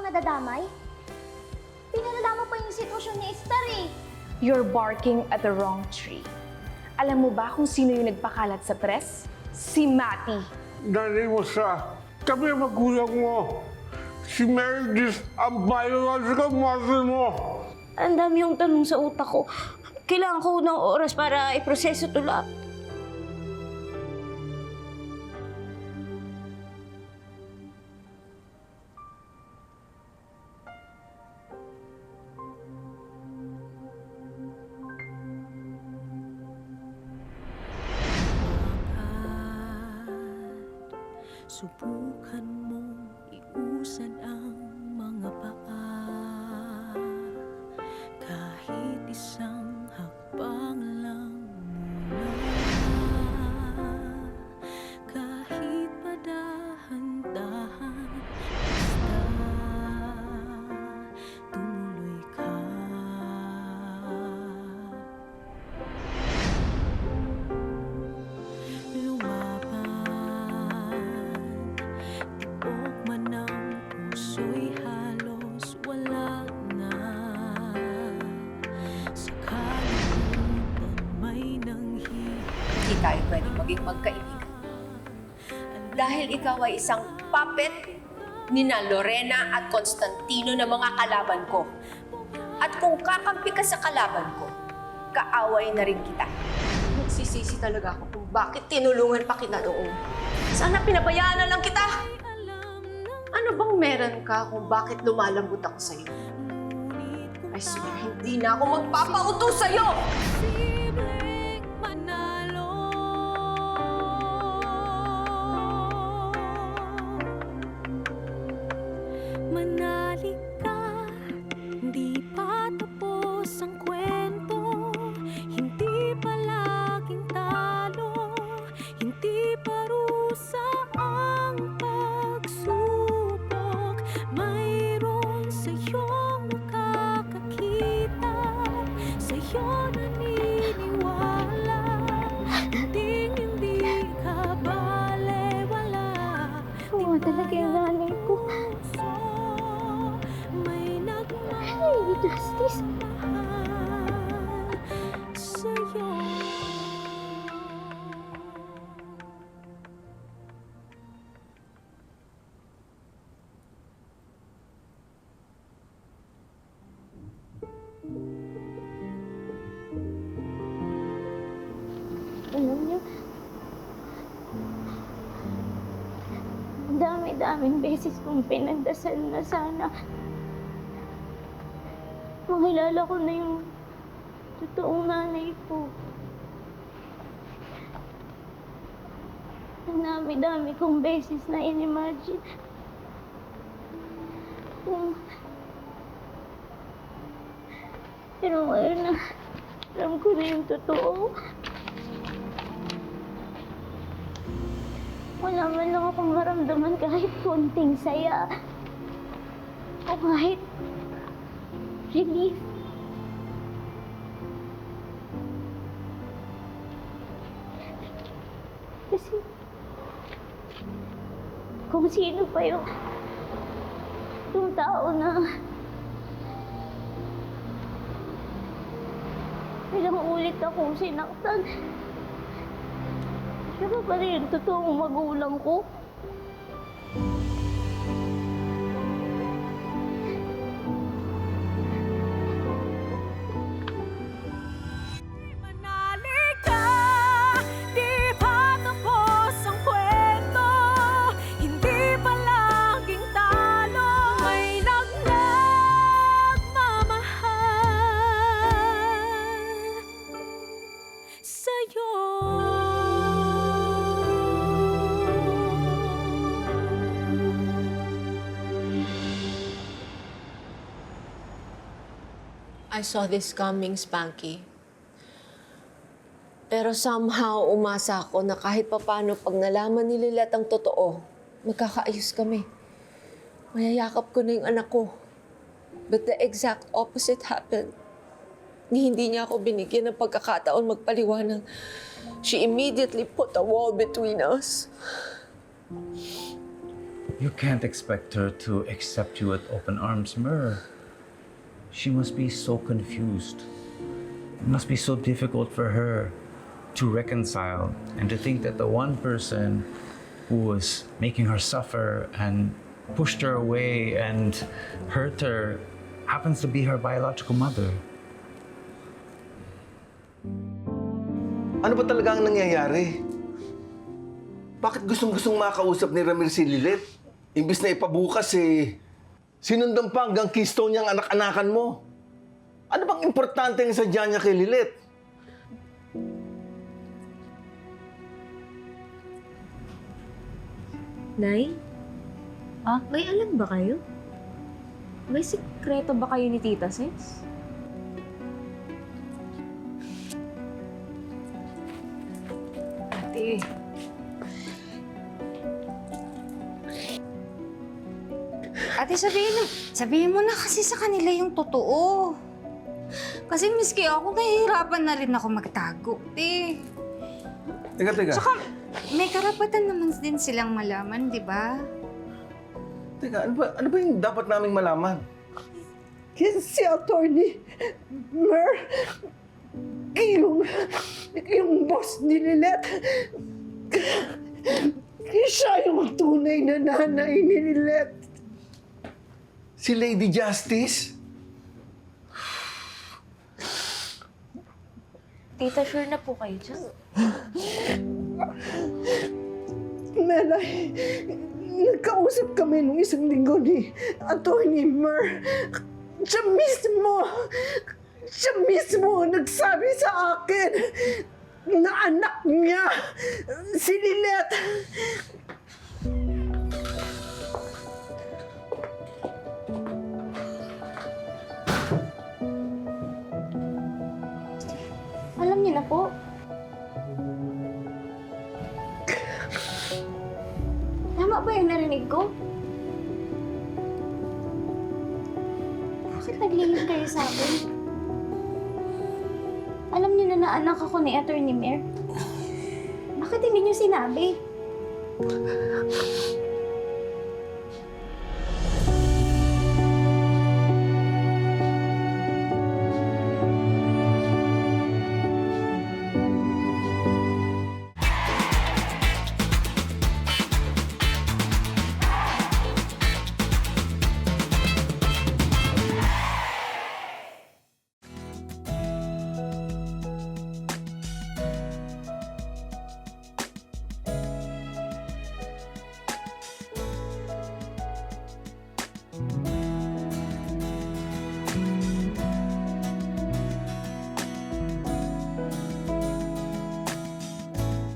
nadadamay? Pinalala mo pa yung sitwasyon ni Esther eh. You're barking at the wrong tree. Alam mo ba kung sino yung nagpakalat sa press? Si Matty. Nanay mo siya. Kami ang magulang mo. Si Meredith ang biological mother mo. Ang dami yung tanong sa utak ko. Kailangan ko ng oras para iproseso ito lahat. Subukan mong iusad ang mga paa, kahit isang hakbang lang mula, kahit padahan-dahan, basta tumuloy ka. Puso'y halos wala na. Sa kalimutan may nanghihintay. Hindi tayo pwede maging magkaibigan. Dahil ikaw ay isang puppet ni na Lorena at Constantino na mga kalaban ko. At kung kakampi ka sa kalaban ko, kaaway na rin kita. Nagsisisi talaga ako kung bakit tinulungan pa kita noon. Sana pinabayaan na lang kita! Ano bang meron ka kung bakit lumalambot ako sa'yo? I swear, hindi na ako magpapauto sa'yo! Posibleng manalo. Manalig ka, di pa tapos ang kwento. Hindi palaging talo, hindi parusa ang pagsubok. Mayroon sa'yong makakakita, sa'yo naniniwala. Hindi ka balewala. Oo, talaga yung nanay ko. Puso, may Ay, Justice. nagmamahal sa'yo. Alam niyo, ang dami-daming beses kong pinagdasal na sana makilala ko na yung totoong nanay ko. Ang dami-dami kong beses na inimagine kung... Pero ngayon na alam ko na yung totoo. Wala man lang akong maramdaman kahit konting saya. O kahit relief. Kasi kung sino pa yung tao na ilang ulit akong sinaktan. Siya pa rin yung totoong magulang ko. Manalig ka, di pa tapos ang kwento. Hindi palaging talo, may nagmamahal sa'yo. I saw this coming, Spanky. Pero somehow, umasa ako na kahit papano pag nalaman ni Lilet ang totoo, magkakaayos kami. Mayayakap ko na yung anak ko. But the exact opposite happened. Hindi niya ako binigyan ng pagkakataon magpaliwanag. She immediately put a wall between us. You can't expect her to accept you with open arms, Mer. She must be so confused. It must be so difficult for her to reconcile and to think that the one person who was making her suffer and pushed her away and hurt her happens to be her biological mother. Ano ba talaga ang nangyayari? Bakit gustong-gustong makausap ni Ramir si Lilet? Imbis na ipabukas sinundan pa hanggang keystone niyang anak-anakan mo. Ano bang importante ang sadya niya kay Lilet? Nay? May alam ba kayo? May sikreto ba kayo ni Tita Ses? Ate, Ate, sabihin mo na kasi sa kanila yung totoo. Kasi miski ako, nahihirapan na rin ako magtago, te. Teka. Tsaka, may karapatan naman din silang malaman, di ba? Teka, ano ba yung dapat naming malaman? Si Atty. Mer, yung boss ni Lilet, siya yung tunay na nanay ni Lilet. Si Lady Justice? Tita, sure na po kayo dyan? Melay, nagkausap kami nung isang linggo ni Atty. Mer. Siya mismo nagsabi sa akin na anak niya, si Lilet. Alam niyo na po. Tama ba yung narinig ko? Bakit naglihim kayo sa akin? Alam niyo na anak ako ni Atty. Mer. Bakit hindi niyo sinabi?